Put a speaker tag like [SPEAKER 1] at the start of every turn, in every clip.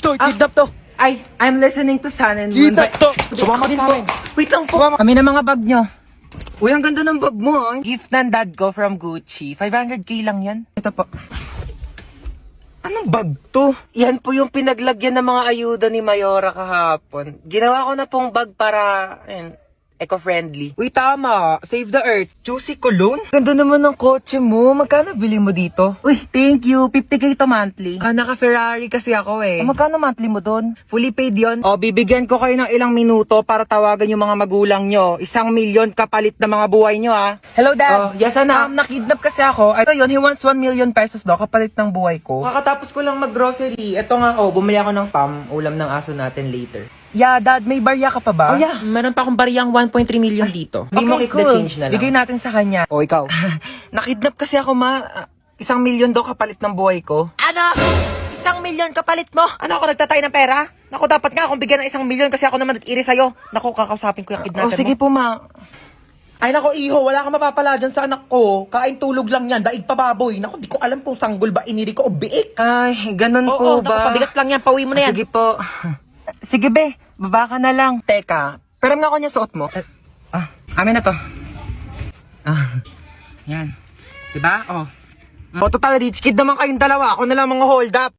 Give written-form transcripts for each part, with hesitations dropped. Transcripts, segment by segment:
[SPEAKER 1] to, kidnap to.
[SPEAKER 2] Ay, I'm listening to Sun and Moon.
[SPEAKER 1] Kidnap to. Sumama din po.
[SPEAKER 2] Wait lang po. Kami na mga bag nyo. Uy, ang ganda ng bag mo. Gift ng dad ko from Gucci. 500k lang yan. Ito po. Anong bag to? Yan po yung pinaglagyan ng mga ayuda ni Mayora kahapon. Ginawa ko na pong bag para, eco-friendly. Uy, tama. Save the earth. Juicy cologne? Ganda naman ng kotse mo. Magkano bili mo dito? Uy, thank you. 50k to monthly. Naka-Ferrari kasi ako eh. Magkano monthly mo doon? Fully paid yon. Bibigyan ko kayo ng ilang minuto para tawagan yung mga magulang nyo. 1,000,000 kapalit na mga buhay nyo ah. Hello, Dad. Yes, anak. Nakidnap kasi ako. Ito yun, he wants 1,000,000 pesos daw kapalit ng buhay ko. Kakatapos ko lang mag-grocery. Ito nga, bumili ako ng spam. Ulam ng aso natin later. Yeah, Dad, may barya ka pa ba? Yeah. Meron pa akong baryang 1.3 million dito. Hindi mo keep the change na lang. Bigay natin sa kanya. Ikaw. Nakidnap kasi ako, ma. 1,000,000 daw kapalit ng buhay ko.
[SPEAKER 3] Ano? 1,000,000 kapalit mo? Ano ako nagtatay ng pera? Naku, dapat nga akong bigyan ng 1,000,000 kasi ako naman nag-iri sa'yo. Naku, kakausapin ko yung kidnapper mo.
[SPEAKER 2] Sige po, ma.
[SPEAKER 3] Ay naku, iho, wala kang mapapala dyan sa anak ko. Kain tulog lang yan, daig pa baboy. Naku, di ko alam kung sanggol ba iniri ko o biik.
[SPEAKER 2] Ay, ganun
[SPEAKER 3] Oo,
[SPEAKER 2] po ba?
[SPEAKER 3] naku, pabigat lang yan, pauwi mo na yan.
[SPEAKER 2] Sige po. Sige, be. Baba ka na lang. Teka, pero nga ako niya suot mo. Amin na to. Yan. Diba? Total rich kid naman kayong dalawa. Ako na lang mga hold up.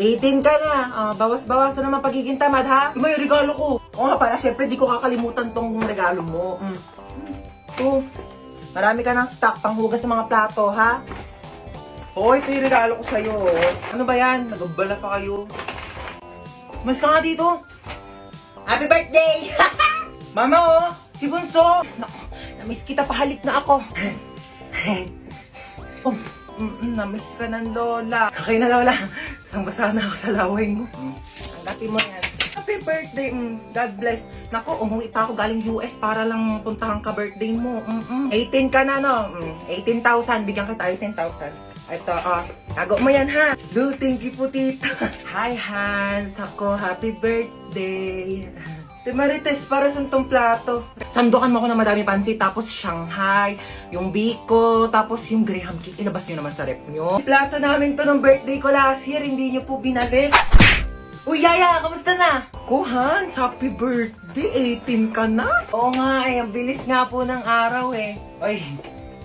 [SPEAKER 2] 18 ka na. Bawas-bawasan naman pagiging tamad, ha?
[SPEAKER 3] May regalo ko. Oo nga pala, syempre di ko kakalimutan tong regalo mo.
[SPEAKER 2] Ito. Marami ka ng stock panghugas ng mga plato, ha?
[SPEAKER 3] Oo, ito yung regalo ko sa'yo.
[SPEAKER 2] Ano ba yan? Nagabala pa kayo. Mas ka nga dito.
[SPEAKER 3] Happy birthday!
[SPEAKER 2] Mama, si Bunso.
[SPEAKER 3] Naku, namiss kita, pahalik na ako.
[SPEAKER 2] Namiss ka ng lola. Okay na, lola. Basang-basa na ako sa laway mo. Tanggapin mo yan. Happy birthday. God bless. Naku, umuwi pa ako galing US para lang puntahan ka birthday mo. 18 ka na, no? 18,000. Bigyan kita 18,000. Ito, tago mo yan, ha? Do, thank you po, tita. Hi, Hans. Ako, happy birthday. Marites, para sa tong plato. Sandukan mo ako ng madami pansit, tapos Shanghai, yung biko, tapos yung Graham cake. Ilabas nyo naman sa rep nyo. Plato namin to ng birthday ko last year, hindi nyo po binalik. Uy, Yaya, kamusta na? Ko, Hans, happy birthday. 18 ka na. Oo nga, ang bilis nga po ng araw eh. Uy,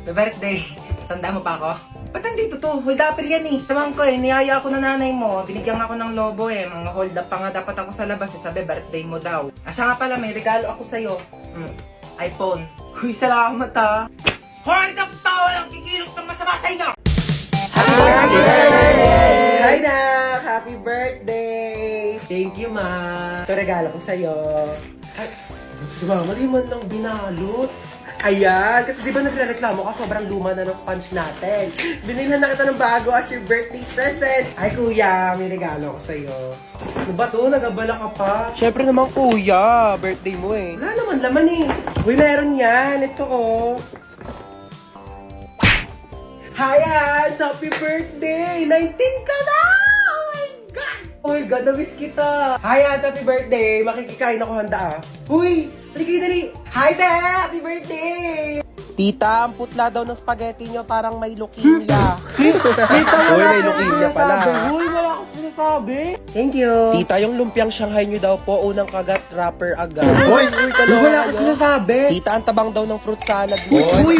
[SPEAKER 2] happy birthday. Tanda mo pa ako? Ba't nandito to? Hold up yan eh. Tamang ko eh, niyaya ako ng nanay mo. Binigyan ako ng lobo eh. Mga hold up pa nga dapat ako sa labas eh. Sabi, birthday mo daw. Siya nga pala, may regalo ako sa'yo. iPhone. Uy, salamat ha. Hold up to! Walang kikilos ng masama sa inyo! Happy birthday! Hi na! Happy birthday! Thank you, ma. Ito regalo ko sa'yo. Ay, sumama, di man lang binalot. Ayan, kasi di ba nagre-reklamo ka, sobrang luma na ng sponge natin. Binilhan na kita ng bago as your birthday present. Ay kuya, may regalo ko sa'yo. Ano ba to? Nagabala ka pa?
[SPEAKER 3] Syempre naman kuya, birthday mo eh.
[SPEAKER 2] Wala naman laman eh.
[SPEAKER 3] Uy, meron yan. Ito oh.
[SPEAKER 2] Hi Hans! Happy birthday! 19 ka na! Oh my God! Oh my God, na-miss kita.
[SPEAKER 3] Hi, happy birthday. Makikikain ako handa ah.
[SPEAKER 2] Uy! Dali! Hi Be! Happy birthday!
[SPEAKER 3] Tita, ang putla daw ng spaghetti nyo parang may leukemia.
[SPEAKER 2] Tita,
[SPEAKER 3] Uy, may leukemia pala.
[SPEAKER 2] Uy, wala akong sinasabi.
[SPEAKER 3] Thank you. Tita, yung lumpiang Shanghai nyo daw po, unang kagat, wrapper agad.
[SPEAKER 2] Uy, wala akong sinasabi.
[SPEAKER 3] Tita, ang tabang daw ng fruit salad mo.
[SPEAKER 2] Uy,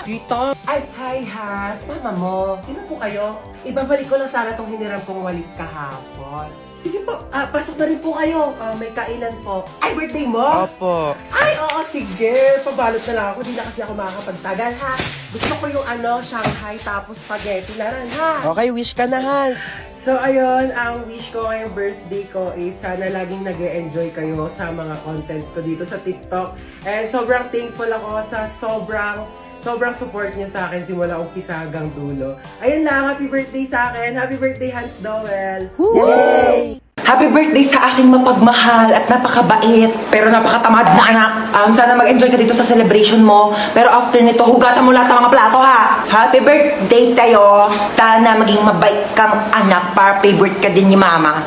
[SPEAKER 2] Tita! Ay, hi Has! Mama mo, sino po kayo? Ibabalik ko lang sana itong hiniram kong walis kahapon. Sige po, pasok na rin po kayo. May kainan po. Ay, birthday mo?
[SPEAKER 3] Opo.
[SPEAKER 2] Ay, oo, sige. Pabalot na lang ako. Di na kasi ako makakapagtagal, ha? Gusto ko yung Shanghai tapos spaghetti na rin, ha?
[SPEAKER 3] Okay, wish ka na, Hans.
[SPEAKER 2] So, ayun, ang wish ko ngayong birthday ko is sana laging nag-e-enjoy kayo sa mga contents ko dito sa TikTok. And sobrang thankful ako sa sobrang support niyo sa akin simula umpisa hanggang dulo. Ayun lang, happy birthday sa akin. Happy birthday, Hans Dowell.
[SPEAKER 3] Yay!
[SPEAKER 2] Happy birthday sa aking mapagmahal at napakabait pero napakatamad na anak. Sana mag-enjoy ka dito sa celebration mo. Pero after nito, hugasan mo lahat ng mga plato, ha? Happy birthday tayo. Sana maging mabait kang anak para favorite ka din ni mama.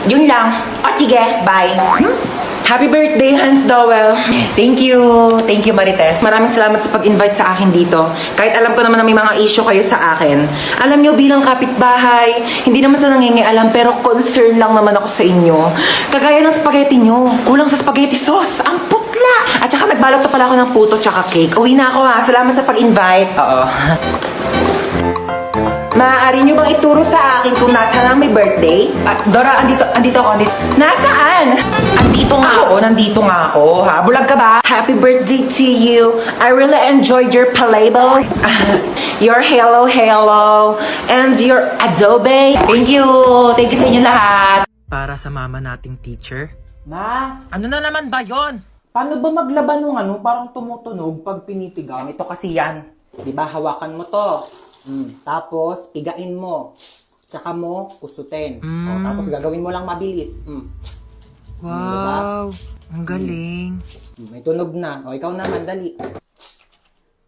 [SPEAKER 2] Yun lang. O, sige, bye. Happy birthday, Hans Dowell. Thank you. Thank you, Marites. Maraming salamat sa pag-invite sa akin dito. Kahit alam ko naman na may mga issue kayo sa akin. Alam nyo, bilang kapitbahay, hindi naman sa nangingialam, pero concern lang naman ako sa inyo. Kagaya ng spaghetti nyo. Kulang sa spaghetti sauce. Ang putla! At saka nagbalot na pala ako ng puto tsaka cake. Uwi na ako ha. Salamat sa pag-invite. Oo. Maaari nyo bang ituro sa akin kung nasaan ang may birthday? Dora, andito ako. Nasaan? Nandito nga ako. Ha? Bulag ka ba? Happy birthday to you. I really enjoyed your playbo. Your hello, and your adobe. Thank you. Thank you sa inyo lahat.
[SPEAKER 3] Para sa mama nating teacher.
[SPEAKER 2] Ma,
[SPEAKER 3] Ano na naman ba yon?
[SPEAKER 2] paano ba maglaban ng parang tumutunog pag pinitigan? Ito kasi yan. Di ba, hawakan mo to. Tapos, pigain mo. Tsaka mo, kusutin. O, tapos gagawin mo lang mabilis.
[SPEAKER 3] Wow, ang galing.
[SPEAKER 2] May tunog na. O, ikaw naman, dali.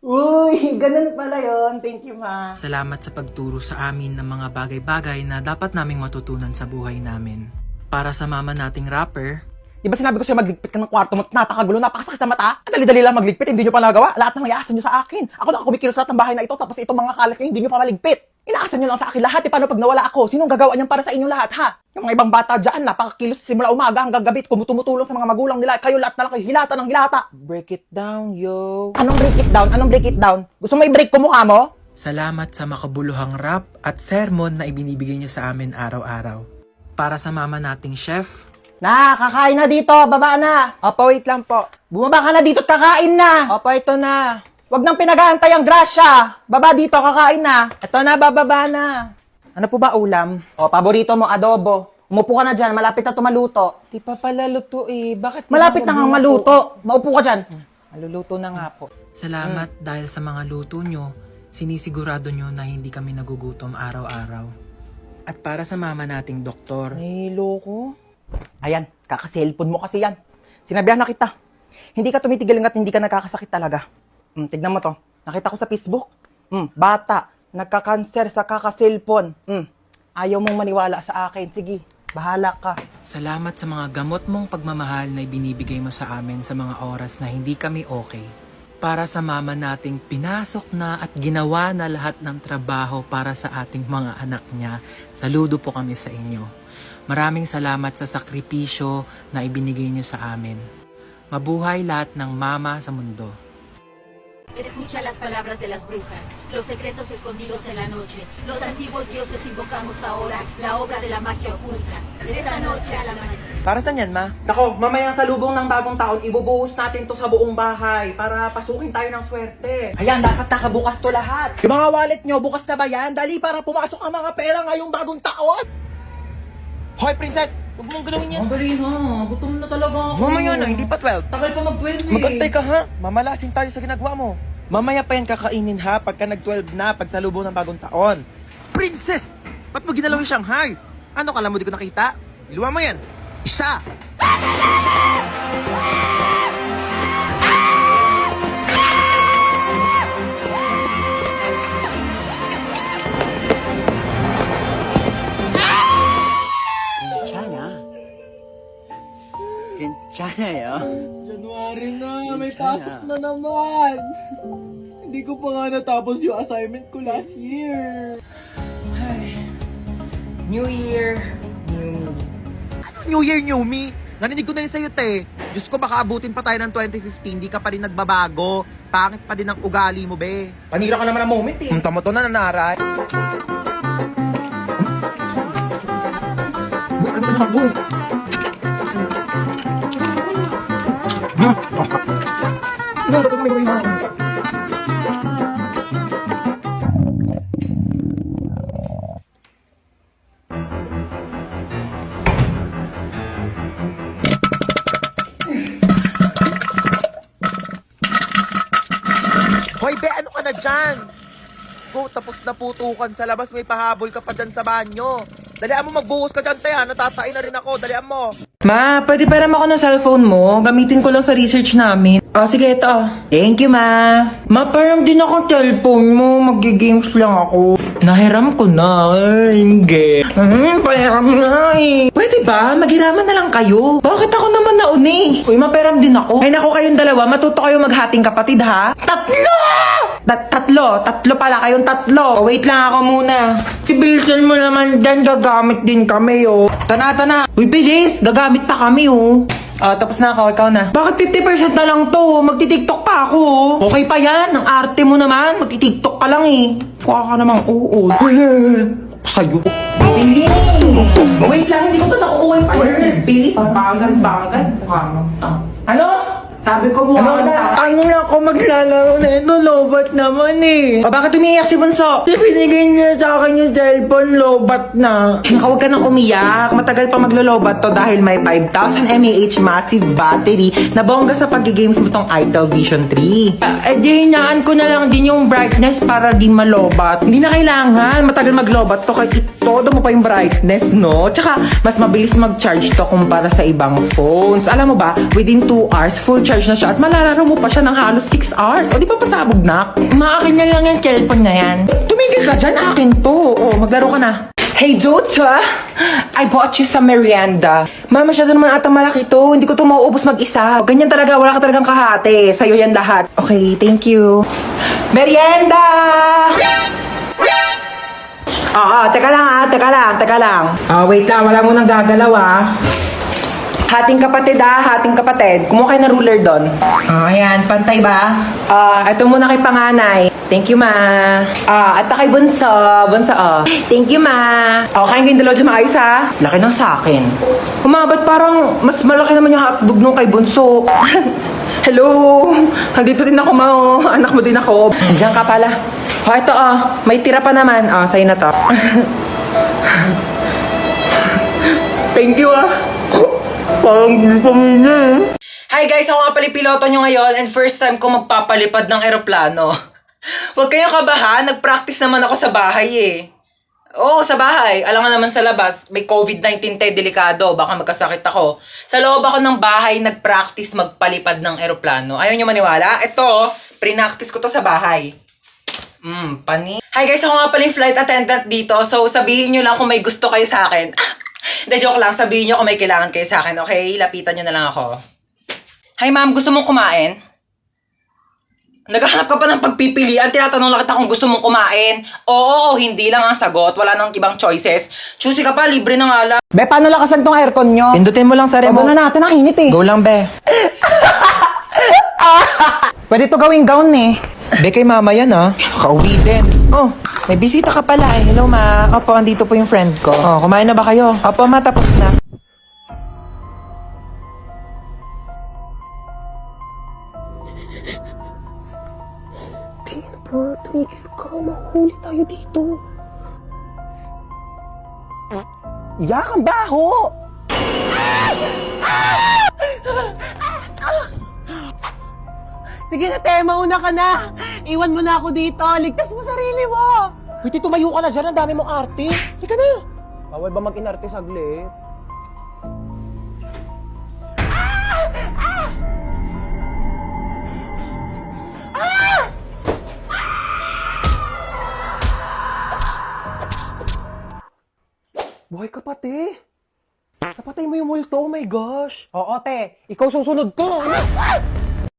[SPEAKER 2] Uy, ganun pala yon. Thank you, ma.
[SPEAKER 3] Salamat sa pagturo sa amin ng mga bagay-bagay na dapat naming matutunan sa buhay namin. Para sa mama nating rapper,
[SPEAKER 1] Di ba sinabi ko sa'yo magligpit ka ng kwarto mo? Napakagulo, napakasakit sa mata. Ang dali-dali lang magligpit, hindi nyo pa nagawa. Lahat ng iaasan nyo sa akin. Ako na kumikilos lahat ng bahay na ito, tapos itong mga kalat nyo, hindi nyo pa maligpit. Inaasan nyo lang sa akin lahat. Paano pag nawala ako? Sinong gagawa niyan para sa inyo lahat, ha? Yung mga ibang bata dyan, napakakilos simula umaga hanggang gabi, tumutulong sa mga magulang nila. Kayo lahat na lang kayo, hilata ng hilata.
[SPEAKER 2] Break it down, yo.
[SPEAKER 1] Anong break it down? Anong break it down? Gusto mo i-break ko mukha mo?
[SPEAKER 3] salamat sa makabuluhang rap at sermon na ibinibigay niyo sa amin araw-araw. Para sa mama nating chef,
[SPEAKER 1] Kakain na dito, baba na.
[SPEAKER 2] Opo, wait lang po.
[SPEAKER 1] Bumaba ka na dito at kakain na.
[SPEAKER 2] Opo, ito na.
[SPEAKER 1] Huwag nang pinag-aantay ang grasya. Baba dito, kakain na.
[SPEAKER 2] Ito na, bababa na. Ano po ba ulam?
[SPEAKER 1] O, paborito mo, adobo. Umupo ka na dyan, malapit na tumaluto.
[SPEAKER 2] Di pa pala luto eh. Bakit?
[SPEAKER 1] Malapit na kang maluto. Maupo ka dyan.
[SPEAKER 2] Maluluto na nga po.
[SPEAKER 3] salamat dahil sa mga luto nyo, sinisigurado nyo na hindi kami nagugutom araw-araw. At para sa mama nating doktor,
[SPEAKER 2] Nahilo ko.
[SPEAKER 1] Ayan, kaka-cellphone mo kasi yan. Sinabihan na kita. Hindi ka tumitigil hanggat hindi ka nagkakasakit talaga. Tignan mo to. Nakita ko sa Facebook. Bata, nagka-cancer sa kaka-cellphone. Ayaw mong maniwala sa akin. Sige, bahala ka.
[SPEAKER 3] salamat sa mga gamot mong pagmamahal na ibinibigay mo sa amin sa mga oras na hindi kami okay. Para sa mama nating pinasok na at ginawa na lahat ng trabaho para sa ating mga anak niya, saludo po kami sa inyo. Maraming salamat sa sakripisyo na ibinigay niyo sa amin. Mabuhay lahat ng mama sa mundo.
[SPEAKER 4] Escucha las palabras de las brujas, los secretos escondidos en la noche. Los antiguos dioses invocamos ahora la obra de la magia oculta. Esta noche al amanecer.
[SPEAKER 3] Para saan yan, ma?
[SPEAKER 2] Nako, mamayang salubong ng bagong taon, ibubuhos natin to sa buong bahay para pasukin tayo ng swerte. Ayan, dapat nakabukas to lahat.
[SPEAKER 1] Yung mga wallet nyo, bukas na ba yan? Dali para pumasok ang mga pera ngayong bagong taon. Hoy, princess! Huwag mong galawin yan.
[SPEAKER 2] Ang dali na, gutom na talaga ako.
[SPEAKER 1] Mamaya na, hindi pa 12.
[SPEAKER 2] Tagal pa mag-12 eh.
[SPEAKER 1] Magantay ka ha, mamalasin tayo sa ginagawa mo. Mamaya pa yan kakainin ha, pagka nag-12 na, pagsalubong ng bagong taon. Princess! Ba't mo ginalaw yung Shanghai? Ano, kala mo di ko nakita? Iluwa mo yan. Isa!
[SPEAKER 5] 괜찮아요.
[SPEAKER 1] January na, may pasok na naman. Hindi ko pa nga natapos yung assignment ko last year.
[SPEAKER 2] New Year, new me.
[SPEAKER 1] New Year, new me. Narinig ko na rin sa'yo, te. Diyos ko, baka abutin pa tayo ng 2015, di ka pa rin nagbabago. Pangit pa din ang ugali mo, be.
[SPEAKER 2] Panira ka naman ng moment eh.
[SPEAKER 1] Tama to na nanaray. Hoy, be, ano ka na dyan? Go, tapos na putukan sa labas, may pahabol ka pa dyan sa banyo. Dalian mo, magbuhos ka dyan, te, ha? Natatain na rin ako, dalian mo.
[SPEAKER 2] Ma, pwede param ako ng cellphone mo? Gamitin ko lang sa research namin. Oh, sige, ito. Thank you, ma. Ma, param din akong cellphone mo. Mag-games lang ako. Nahiram ko na. Ay, hindi. Pahiram na eh. Pwede ba? Maghiraman na lang kayo. Bakit ako naman nauni? Uy, maparam din ako. Ay, naku kayong dalawa. Matuto kayo maghating kapatid, ha? Tatlo Tatlo pala kayong tatlo. Oh, wait lang ako muna. Si Bilson mo naman dyan, gagamit din kami, oh. Tana. Uy, bilis. Gagamit pa kami, oh. Ah, tapos na ako. Ikaw na. Bakit 50% na lang to? Magti-tiktok pa ako, oh. Okay pa yan. Ang arte mo naman. Magti-tiktok ka lang, eh. Kuha ka namang oo. Sa'yo. Bilis. Wait lang. Hindi ko pa nakukuha yung timer. Bilis. Bagal. Ano? Sabi ko mo, ano na ako maglalaro na ito, lobat naman eh. O bakit umiiyak si Bunso? Binigay niya sa akin yung cellphone, lobat na. Huwag ka nang umiyak. Matagal pa maglo-lobat to dahil may 5,000 mAh massive battery na bongga sa pag-games mo tong Itel Vision 3. Di hinaan ko na lang din yung brightness para di malobat. Hindi na kailangan. Matagal maglobat to kahit todo mo pa yung brightness, no? Tsaka, mas mabilis mag-charge to kumpara sa ibang phones. Alam mo ba, within 2 hours, full charge na siya at malalaro mo pa siya ng halos 6 hours. O di ba pasabog na? Maakin na lang yung cellphone na yan. Tumigil ka dyan, akin to. O, maglaro ka na. Hey, Dota! I bought you some merienda. Ma, masyado naman atang malaki to. Hindi ko to mauubos mag-isa. Ganyan talaga, wala ka talagang kahate. Sa'yo yan lahat. Okay, thank you. Merienda! Teka lang. Wait lang, wala mo nang gagalaw, Hating kapatid. Kumuha kayo ng ruler doon. Ayan, pantay ba? Ito muna kay panganay. Thank you, ma. Ito kay bunso. Thank you, ma. Kain kayong dalawa dyan maayos, ha? Laki ng sakin. Ba't parang mas malaki naman yung hotdog nung kay bunso? Hello! Nandito din ako, ma. Anak mo din ako. Diyan ka pala. Ito, may tira pa naman. Sa'yo na to. Thank you, Hi guys, ako nga pala piloto nyo ngayon and first time ko magpapalipad ng eroplano. Huwag kayong kabahan, nag-practice naman ako sa bahay Oo, sa bahay. Alam nga naman sa labas, may COVID-19 delikado, baka magkasakit ako. Sa loob ako ng bahay, nag-practice magpalipad ng eroplano. Ayaw nyo maniwala? Ito, pre-practice ko to sa bahay. Pani. Hi guys, ako nga pala yung flight attendant dito. So, sabihin nyo lang kung may gusto kayo sa akin. Hindi, joke lang. Sabihin nyo kung may kailangan kayo sa akin, okay? Lapitan nyo na lang ako. Hi ma'am, gusto mong kumain? Naghahanap ka pa ng pagpipilian. Tinatanong lang kita kung gusto mong kumain. Oo, hindi lang ang sagot. Wala nang ibang choices. Choosy ka pa, libre na nga lang.
[SPEAKER 1] Be, paano lakasan tong aircon nyo?
[SPEAKER 2] Pindutin mo lang sa remote.
[SPEAKER 1] Pwede na natin, ang init eh.
[SPEAKER 2] Go lang, be.
[SPEAKER 1] Pwede to gawing gown eh.
[SPEAKER 2] Be, kay mama yan, Kauwi din. Oh, may bisita ka pala eh. Hello, ma. Opo, andito po yung friend ko. Oh, kumain na ba kayo? Opo, ma, tapos na. Tumigil ka. Mahuli tayo dito.
[SPEAKER 1] Yak, ang baho! Sige na, te, mauna ka na. Iwan mo na ako dito. Ligtas mo sarili mo.
[SPEAKER 2] Wait, tumayo ka na dyan. Ang dami mong arte. Halika na.
[SPEAKER 1] Bawal ba mag-inarte saglit?
[SPEAKER 2] Buhay ka pa, te. Napatay mo yung multo. Oh my gosh.
[SPEAKER 1] Oo, te. Ikaw susunod ko.